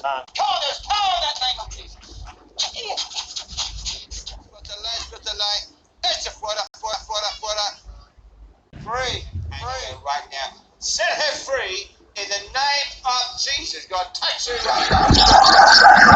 time. Power, there's power in that name of Jesus. Put the light. It's a fuera. Free. Right now. Set her free in the name of Jesus. God, touch her right now.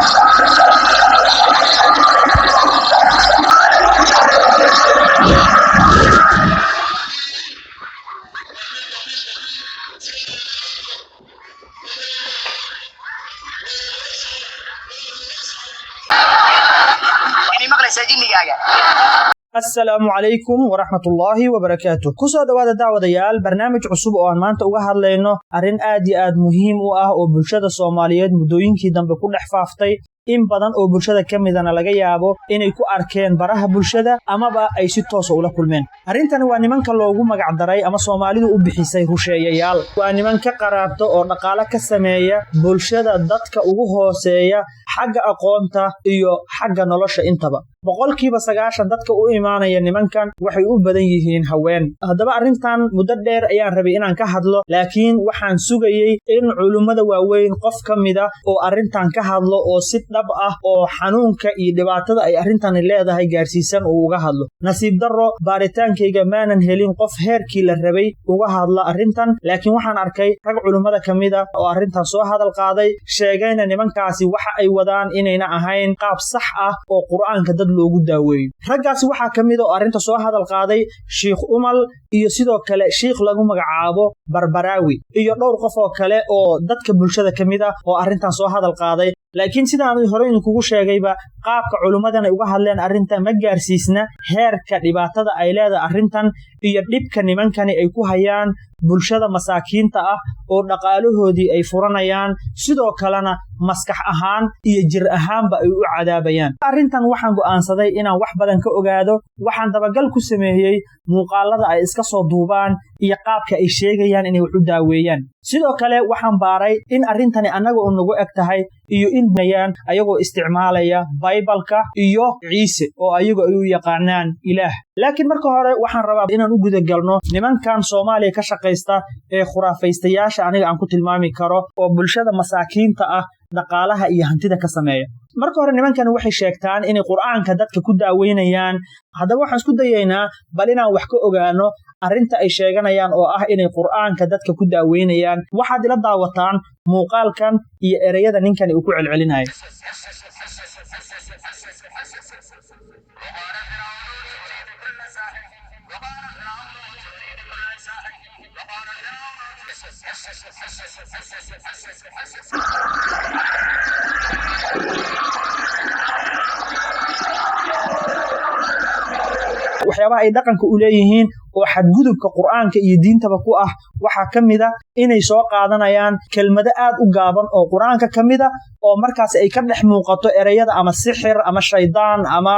asalaamu calaykum waraxmatullaahi wabarakaatu kusoo dhowaada daawadayaal barnaamij cusub oo aan maanta uga hadlayno arrin aad iyo aad muhiim u ah oo bulshada Soomaaliyeed muddooyinkii dambe ku dhex faaftay in badan oo bulshada ka midana laga yaabo inay ku arkeen baraha bulshada amaba ay si toos ula kulmeen arrintani waa nimanka loogu magac daray ama Soomaalidu u bixisay rusheeyayaal waa niman ka qaraabto oo dhaqaale ka sameeya bulshada dadka ugu hooseeya xagga aqoonta iyo xagga nolosha intaba boqolkiiba 90 dadka u imaanaya nimankan waxay u badan yihiin haween haddaba arrintan muddo dheer ayaan rabay inaan ka hadlo laakiin waxaan sugayay in culimada waaweyn qof ka mida oo arrintan ka hadlo oo si dhab ah oo xanuunka iyo dhibaatada ay arrintan leedahay gaarsiisan uu uga hadlo nasiib darro baaritaankayga maanan helin qof heerkii la rabay uga hadla arrintan laakiin waxaan arkay rag culimada ka mida oo arrintan soo hadal qaaday sheegayna nimankaasi waxa ay wadaan inayna ahayn qaab sax ah oo quraanka dad loogu daaweeyo raggaasi waxaa ka mid ah oo arrinta soo hadal qaaday Sheikh Umal iyo sidoo kale Sheikh lagu magacaabo Barbaraawi iyo dhowr qof oo kale oo dadka bulshada ka mid ah oo arrintan soo hadal qaaday laakiin sidaan hore idinkugu sheegayba qaabka culimadan ay uga hadleen arrintan ma gaarsiisna heerka dhibaatada ay leedahay arrintan iyo dhibka nimankani ay ku hayaan bulshada masaakiinta ah oo dhaqaalahoodii ay furanayaan sidoo kalena maskax ahaan iyo jir ahaanba ay u cadaabayaan arrintan waxaan go'aansaday inaan wax badan ka ogaado waxaan dabagal ku sameeyay muuqaalada ay iska soo duubaan iyo qaabka ay sheegayaan inay wax u daaweeyaan sidoo kale waxaan baaray in arrintani annaga oo nagu eg tahay iyo in bayaan ayagoo isticmaalaya Bible-ka iyo Ciise oo ayagu ay u yaqaanaan Ilaah laakiin marka hore waxaan rabaa inaan u guda galno nimankan Soomaaliya ka shaqeysta ee khuraafaystayaasha aniga aan ku tilmaami karo oo bulshada masaakiinta ah dhaqaalaha iyo hantida ka sameeya marka hore nimankan waxay sheegtaan inay quraanka dadka ku daaweynayaan haddaba waxaan isku dayaynaa bal inaan wax ka ogaano arrinta ay sheeganayaan oo ah inay quraanka dadka ku daaweynayaan waxaad ila daawataan muuqaalkan iyo ereyada ninkan uu ku celcelinayo waxyaabaha ay dhaqanka u leeyihiin oo xadgudubka quraanka iyo diintaba ku ah waxa kamida inay soo qaadanayaan kelmado aad u gaaban oo quraanka kamida oo markaas ay ka dhex muuqato ereyada ama sixir ama shaydaan ama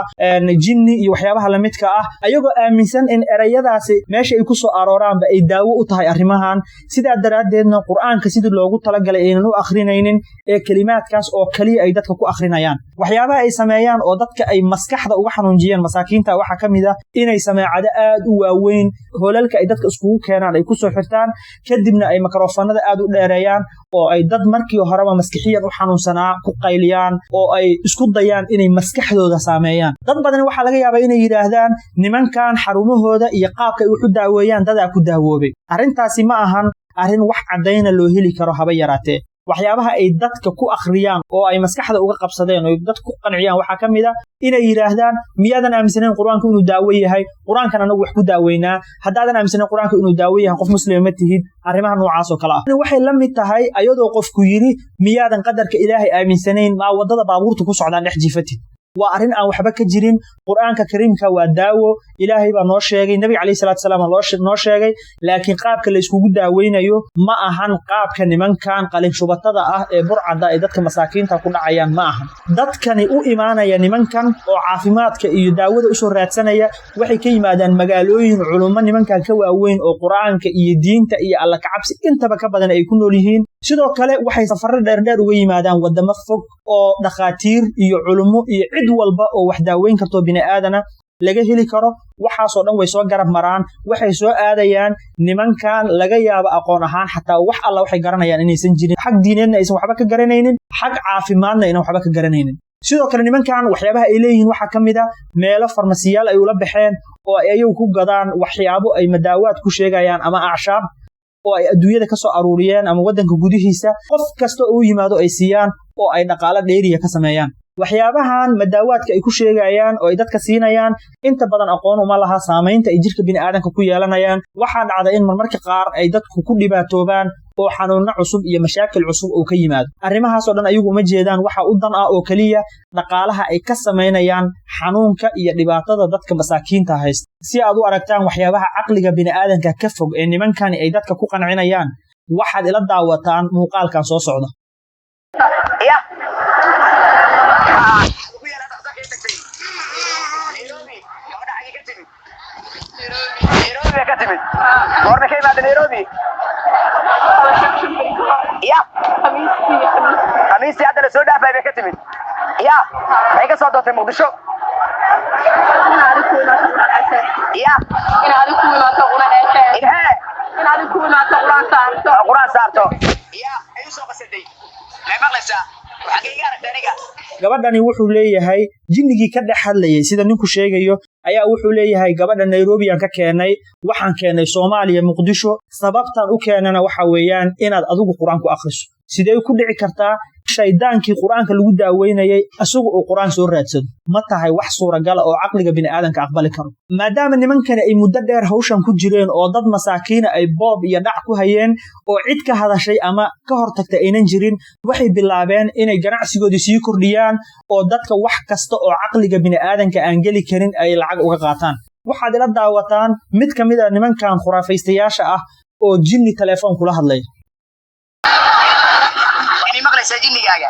jinni iyo waxyaabaha la midka ah ayagoo aaminsan in ereyadaasi meesha ay ku soo arooraanba ay daawo u tahay arrimahan sidaa daraadeedna quraanka sidii loogu talagalay inaan u akhrinaynin ee kalimaadkaas oo kaliya ay dadka ku akhrinayaan waxyaabaha ay sameeyaan oo dadka ay maskaxda uga xanuunjiyeen masaakiinta waxa kamida inay sameecado aad u waaweyn hoolalka ay dadka iskugu keenaan ay ku soo xirtaan kadibna ay mikrofoonada aad u dheereeyaan oo ay dad markii horeba maskixiyan u xanuunsanaa ku qayliyaan oo ay isku dayaan inay maskaxdooda saameeyaan dad badan waxa laga yaabaa inay yiraahdaan nimankan xarumahooda iyo qaabka ay u daaweeyaan dad ku daawoobay arrintaasi ma ahan arrin wax cadayna loo heli karo haba yaraatee waxyaabaha ay dadka ku akhriyaan oo ay maskaxda uga qabsadeen oo dadku ku qanciyaan waxa kamid ah inay yiraahdaan miyaadan aaminsaneyn quraanku inuu daawo yahay quraankan anagu wax ku daaweynaa haddaadan aaminsaneyn quraanku inuu daawo yahay qof muslim ma tihid arrimaha noocaas oo kala ah waxay la mid tahay ayadoo qofku yiri miyaadan qadarka Ilaahay aaminsaneyn ma wadada baabuurta ku socdaan dhex jifatid waa arrin aan waxba ka jirin quraanka kariimka waa daawo Ilaahay baa noo sheegay nabi kaleey salaatu salaam noo sheegay laakiin qaabka la iskugu daaweynayo ma ahan qaabka nimankan qalin shubatada ah ee burcada ay dadka masaakiinta ku dhacayaan ma ahan dadkani u imaanaya nimankan oo caafimaadka iyo daawada u soo raadsanaya waxay ka yimaadaan magaalooyin culummo nimankan ka waaweyn oo quraanka iyo diinta iyo alla ka cabsi intaba ka badan ay ku nool yihiin sidoo kale waxay safar dheer uga yimaadaan wadamo fog oo dhaqaatiir iyo culummo iyo cid walba oo wax daaweyn karto bini aadana laga heli karo waxaasoo dhan way soo garab maraan waxay soo aadayaan nimankan laga yaabo aqoon ahaan xataa wax alla waxay garanayaan inaysan jirin xag diineedna aysan waxba ka garanaynin xag caafimaadna aysan waxba ka garanaynin sidoo kale nimankan waxyaabaha ay leeyihiin waxaa ka mid a meelo farmasiyaal ay ula baxeen oo ay ayagu ku gadaan waxyaabo ay madaawaad ku sheegayaan ama acshaab oo ay adduunyada ka soo aruuriyeen ama waddanka gudihiisa qof kasta oo u yimaado ay siiyaan oo ay dhaqaale dheeriya ka sameeyaan waxyaabahan madaawaadka ay ku sheegayaan oo ay dadka siinayaan inta badan aqoon uma laha saamaynta ay jirka bini'aadanka ku yeelanayaan waxaa dhacda in marmarka qaar ay dadku ku dhibaatoobaan oo xanuunno cusub iyo mashaakil cusub oo ka yimaado arrimahaasoo dhan ayagu uma jeedaan waxa u dan ah oo keliya dhaqaalaha ay ka samaynayaan xanuunka iyo dhibaatada dadka masaakiinta haysta si aad u aragtaan waxyaabaha caqliga bini'aadanka ka fog ee nimankani ay dadka ku qancinayaan waxaad ila daawataan muuqaalkan soo socda خميسي هذا اللي سوداء باي كتمت يا هيك صوتو في مقدشو يا إن هذا كل ما تقول إن هذا كل ما تقول قرآن صارتو يا أي سوق سدي ما مغلسة وحقيقة ثانية gabadhani wuxuu leeyahay jinnigii ka dhex hadlayay sida ninku sheegayo ayaa wuxuu leeyahay gabadha Nairobi aan ka keenay waxaan keenay Soomaaliya Muqdisho sababtan u keenana waxa weeyaan inaad adigu quraanku akhriso sidee ku dhici kartaa shaydaankii quraanka lagu daaweynayay asagu oo quraan soo raadsado ma tahay wax suuragal oo caqliga bini'aadanka aqbali karo maadaama nimankani ay muddo dheer hawshan ku jireen oo dad masaakiina ay boob iyo dhac ku hayeen oo cid ka hadashay ama ka hortagtay aynan jirin waxay bilaabeen inay ganacsigoodii sii kordhiyaan oo dadka wax kasta oo caqliga bini'aadanka aan geli karin ay lacag uga qaataan waxaad ila daawataan mid ka mid ah nimankan khuraafistayaasha ah oo jinni telefoon kula hadlay سجنيجا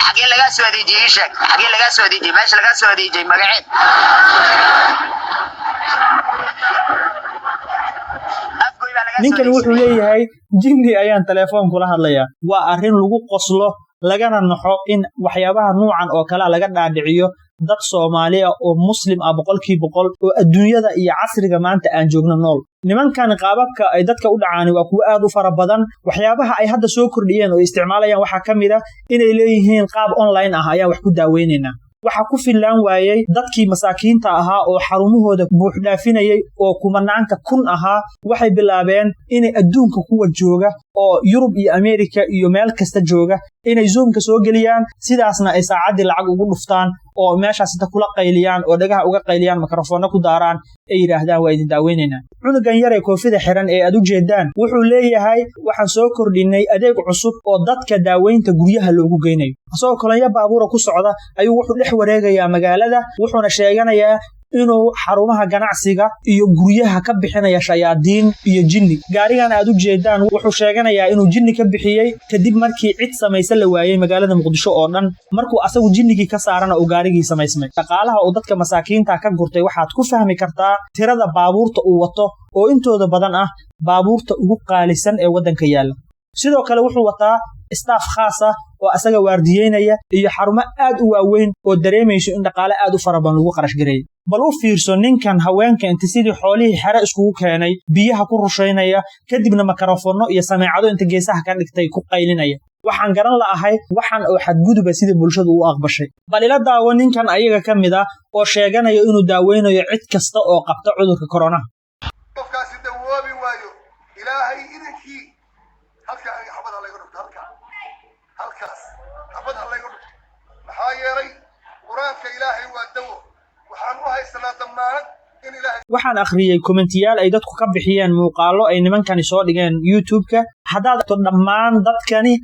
حقين لقى سودي جيشك حقين لقى سودي جي ماشي لقى سودي جي مقعد ninkan wuxuu leeyahay jinni ayaan telefoon kula hadlayaa waa arrin lagu qoslo lagana naxo in waxyaabaha noocan oo kala laga dhaadhiciyo dad Soomaaliya oo muslim ah 100% oo adduunyada iyo casriga maanta aan joogno nool nimankan qaababka ay dadka u dhacaan waa kuwa aad u fara badan waxyaabaha ay hadda soo kordhiyeen oo isticmaalayaan waxa kamid ah inay leeyihiin qaab online ah ayaa wax ku daaweynayna waxa ku filan waayay dadkii masaakiinta ahaa oo xarumahooda buux dhaafinayay oo kumanaanka kun ahaa waxay bilaabeen inay adduunka kuwa jooga oo Yurub iyo Ameerika iyo meel kasta jooga inay zoomka soo galiyaan sidaasna ay saacadii lacag ugu dhuftaan oo meeshaas inta kula qayliyaan oo dhagaha uga qayliyaan mikrofoon ku daaraan ay yiraahdaan waa idin daaweynayna cunugan yar ee koofida xiran ee aad u jeedaan wuxuu leeyahay waxaan soo kordhinay adeeg cusub oo dadka daaweynta guryaha loogu geynayo asoo kolaya baabuur ku socda ayuu wuxuu dhex wareegayaa magaalada wuxuuna sheeganayaa inuu xarumaha ganacsiga iyo guryaha ka bixinaya shayaadiin iyo jinni gaarigan aad u jeedaan wuxuu sheeganayaa inuu jinni ka bixiyay kadib markii cid samaysan la waayay magaalada Muqdisho oo dhan markuu asagu jinnigii ka saarana oo gaarigii samaysmay dhaqaalaha oo dadka masaakiinta ka gurtay waxaad ku fahmi kartaa tirada baabuurta uu wato oo intooda badan ah baabuurta ugu qaalisan ee waddanka yaala sidoo kale wuxuu wataa staff khaas ah oo asaga waardiyeynaya iyo xarumo aad u waaweyn oo dareemayso in dhaqaale aad u farabadan lagu qarash gareeyay bal u fiirso ninkan haweenka inta sidii xoolihii xare iskugu keenay biyaha ku rusheynaya kadibna makarafoonno iyo sameecado inta geesaha ka dhigtay ku qaylinaya waxaan garan la'ahay waxaan oo xadguduba sida bulshadu u aqbashay bal ila daawo ninkan ayaga ka mid ah oo sheeganaya inuu daaweynayo cid kasta oo qabta cudurka corona qofkaasi dawoobi waayo ilaahay idinkii halka ay xabada laga dhigto halkaas xabada laga dhigto maxaa yeelay quraanka ilaahay waa dawo waxaan u haysanaa damaanad in ilaahay waxaan akhriyay kommentiyaal ay dadku ka bixiyeen muuqaalo ay nimankani soo dhigeen YouTube-ka hadaad dhammaan dadkani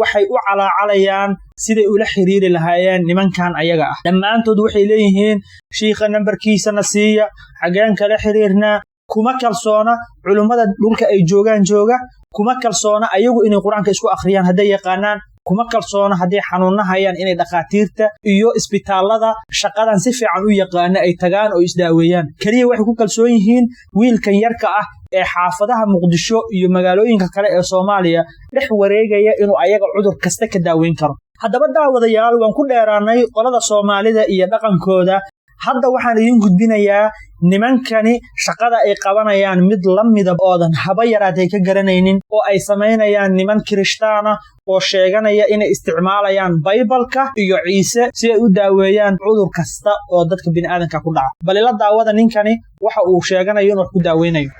waxay u calaacalayaan siday ula xiriiri lahaayeen nimankan ayaga ah dhammaantood waxay leeyihiin sheekha nambarkiisana siiya xageen kala xiriirnaa kuma kalsoona culimada dhulka ay jooga kuma kalsoona ayagu inay quraanka isku akhriyaan haday yaqaanaan kuma kalsoona haday xanuunna hayaan inay dhaqaatiirta iyo isbitaalada shaqadan si fiican u yaqaan ay tagaan oo isdaaweeyaan kaliya waxay ku kalsoon yihiin wiilkan yarka ah ee xaafadaha Muqdisho iyo magaalooyinka kale ee Soomaaliya dhex wareegaya inuu ayaga cudur kasta ka daaweyn karo haddaba daawadayaal waan ku dheeraanay qolada Soomaalida iyo dhaqankooda hadda waxaan idin gudbinayaa nimankani shaqada ay qabanayaan mid la midab oodan haba yaraatay ka garanaynin oo ay sameynayaan niman Kirishtaana oo sheeganaya inay isticmaalayaan Baybalka iyo Ciise si ay u daaweeyaan cudur kasta oo dadka bini'aadanka ku dhaca bal ila daawada ninkani waxa uu sheeganayo inuu ku daaweynayo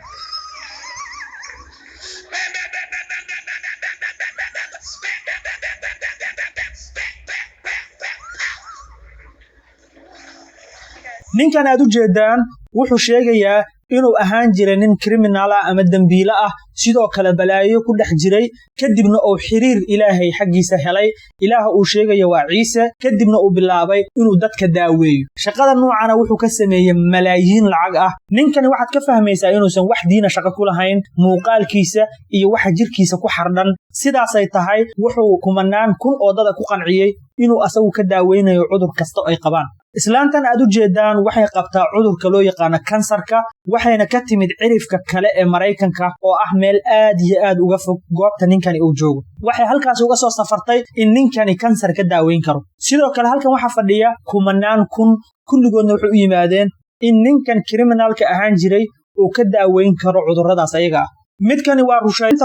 ninkan aad u jeedaan wuxuu sheegayaa inuu ahaan jiray nin criminal ah ama dambiile ah sidoo kale balaayo ku dhex jiray kadibna uu xiriir Ilaahay xaqiisa helay Ilaaha uu sheegaya waa Ciise kadibna uu bilaabay inuu dadka daaweeyo shaqada noocana wuxuu ka sameeyay malaayiin lacag ah ninkani waxaad ka fahmaysaa inuusan wax diina shaqo ku lahayn muuqaalkiisa iyo waxa jirkiisa ku xardhan sidaas ay tahay wuxuu kumanaan kun oo dad ku qanciyay inuu asagu ka daaweynayo cudur kasta ay qabaan islaantan aad u jeedaan waxay qabtaa cudurka loo yaqaan kansarka waxayna ka timid cirifka kale ee Mareykanka oo ah meel aad iyo aad uga fog goobta ninkani uu joogo waxay halkaas uga soo safartay in ninkani kansar ka daaweyn karo sidoo kale halkan waxa fadhiya kumanaan kun kulligoodna wuxuu u yimaadeen in ninkan criminalka ahaan jiray uu ka daaweyn karo cudurradaas ayaga midkani waa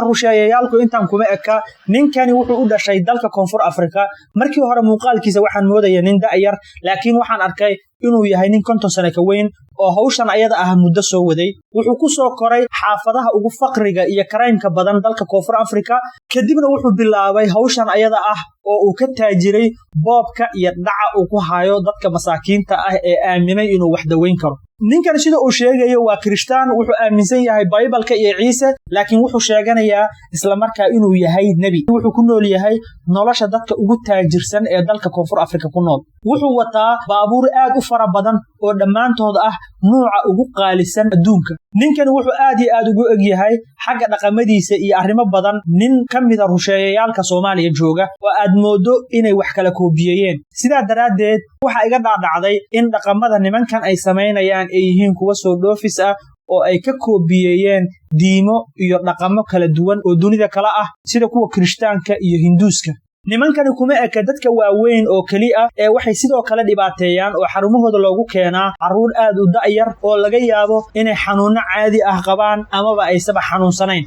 rusheeyayaalku intaan kuma eka ninkani wuxuu u dhashay dalka Koonfur Afrika markii hore muuqaalkiisa waxaan moodayay nin da'yar laakiin waxaan arkay inuu yahay nin 50 sano ka weyn oo hawshan ayada ah muddo soo waday wuxuu ku soo koray xaafadaha ugu faqriga iyo karaynka badan dalka Koonfur Afrika kadibna wuxuu bilaabay hawshan ayada ah oo uu ka taajiray boobka iyo dhaca uu ku hayo dadka masaakiinta ah ee aaminay inuu wax daweyn karo ninkan sida uu sheegayo waa Kirishtaan wuxuu aaminsan yahay Baybalka iyo Ciise laakiin wuxuu sheeganayaa isla markaa inuu yahay nabi wuxuu ku nool yahay nolosha dadka ugu taajirsan ee dalka Koonfur Afrika ku nool wuxuu wataa baabuur aad u fara badan oo dhammaantood ah nooca ugu qaalisan adduunka ninkan wuxuu aad iyo aad ugu eg yahay xagga dhaqamadiisa iyo arrimo badan nin kamid ah rusheeyayaalka Soomaaliya jooga oo aad moodo inay wax kala koobiyeen sidaa daraadeed waxa iga dhaadhacday in dhaqamada nimankan ay sameynayaan ay yihiin kuwa soo dhoofis ah oo ay ka koobiyeen diimo iyo dhaqamo kala duwan oo dunida kala ah sida kuwa Kirishtaanka iyo Hinduuska nimankani kuma eka dadka waaweyn oo kali ah ee waxay sidoo kale dhibaateeyaan oo xarumahooda loogu keenaa caruur aad u da'yar oo laga yaabo inay xanuuno caadi ah qabaan amaba ay saba xanuunsanayn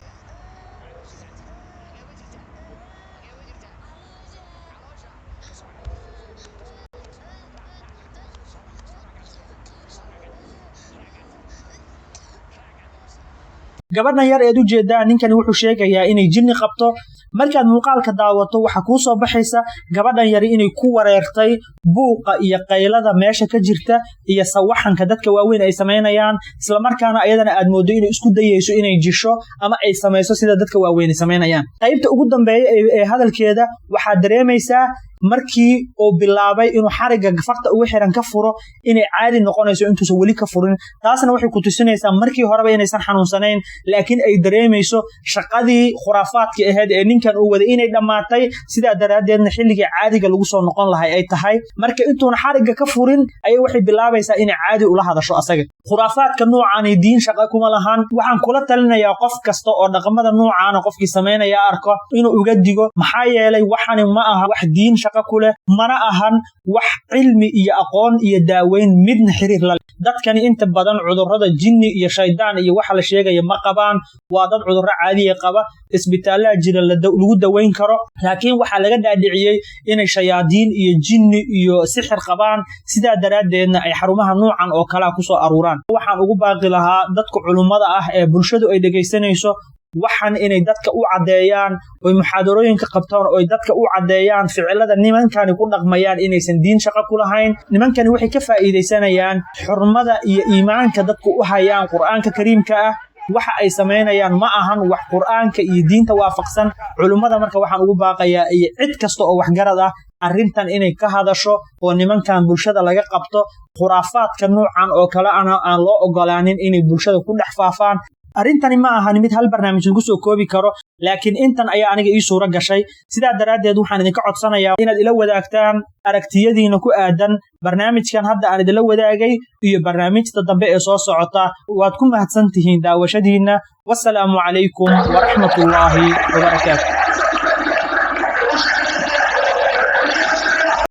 gabadhan yar ee u jeedaa ninkani wuxuu sheegayaa inay jinni qabto markaad muuqaalka daawato waxa ku soo baxaysa gabadhan yar inay ku wareertay buuqa iyo qaylada meesha ka jirta iyo sawaxanka dadka waaweyn ay sameynayaan isla markaana ayadana aad moodo inay isku dayayso inay jisho ama ay sameyso sida dadka waaweyn sameynayaan qaybta ugu dambeeyay ee hadalkeeda waxa dareemaysaa markii uu bilaabay inuu xariga gafarta ugu xiran ka furo inay caadi noqonayso intuusan wali ka furin taasna waxay ku tusinaysaa markii horeba inaysan xanuunsanayn laakiin ay dareemayso shaqadii khuraafaadka ahayd ee ninkan uu waday inay dhamaatay sidaa daraadeedna xilliga caadiga lagu soo noqon lahay ay tahay marka intuuna xariga ka furin ay waxay bilaabaysaa inay caadi ula hadasho asaga khuraafaadka noocan ay diin shaqo kuma lahan waxaan kula talinayaa qof kasta oo dhaqamada noocan qofkii sameynaya arko inuu uga digo maxaa yeelay waxani ma aha wax diin kule mana ahan wax cilmi iyo aqoon iyo daaweyn midna xiriir la dadkani inta badan cudurrada jinni iyo shaydaan iyo waxa la sheegaya ma qabaan waa dad cudurro caadi ah qaba isbitaalaha jira lagu daweyn karo laakiin waxa laga dhaadhiciyay inay shayaadiin iyo jinni iyo sixir qabaan sidaa daraadeedna ay xarumaha noocan oo kala ku soo aruuraan waxaan ugu baaqi lahaa dadka culimada ah ee bulshadu ay dhageysanayso waxaan inay dadka u cadeeyaan oo muxaadarooyinka qabtaan oo dadka u cadeeyaan ficilada nimankani ku dhaqmayaan inaysan diin shaqo ku lahayn nimankani waxay ka faa'iideysanayaan xurmada iyo iimaanka dadku u hayaan quraanka kariimka ah waxa ay sameynayaan ma ahan wax quraanka iyo diinta waafaqsan culimada marka waxaan ugu baaqayaa iyo cid kasta oo wax garad ah arrintan inay ka hadasho oo nimankan bulshada laga qabto khuraafaadka noocan oo kale aan loo ogolaanin inay bulshada ku dhex faafaan arrintani ma ahan mid hal barnaamij lagu soo koobi karo laakiin intan ayaa aniga ii suura gashay sidaa daraadeed waxaan idinka codsanayaa inaad ila wadaagtaan aragtiyadiina ku aadan barnaamijkan hadda aan idila wadaagay iyo barnaamijta dambe ee soo socota waad ku mahadsantihiin daawashadiina wassalaamu calaykum waraxmatullaahi wabarakaatu